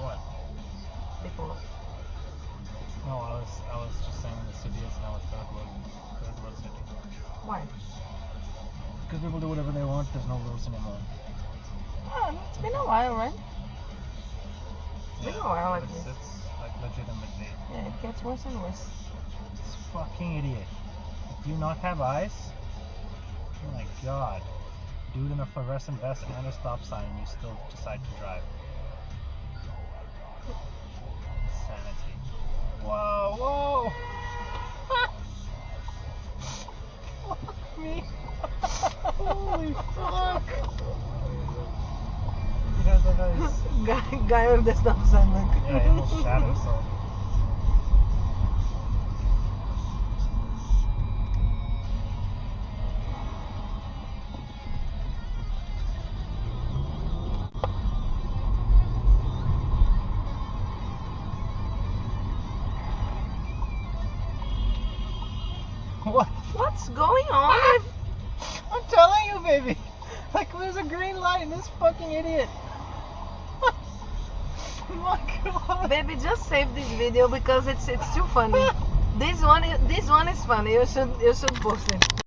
what? People. No, I was just saying the city is now a third world city. Why? Because people do whatever they want. There's no rules anymore. Oh, it's been a while, right? It's been a while like it's, this. It's like legitimately. Yeah, it gets worse and worse. This fucking idiot. Do you not have eyes? Oh my god. Dude in a fluorescent vest and a stop sign, and you still decide to drive. Sanity. Whoa, whoa! Fuck me! Holy fuck! He has a nice... guy with the stop sign, look. Yeah, he almost shot himself. What? What's going on? I'm telling you, baby. Like, there's a green light and this fucking idiot. My God. Baby, just save this video because it's too funny. This one is funny. You should post it.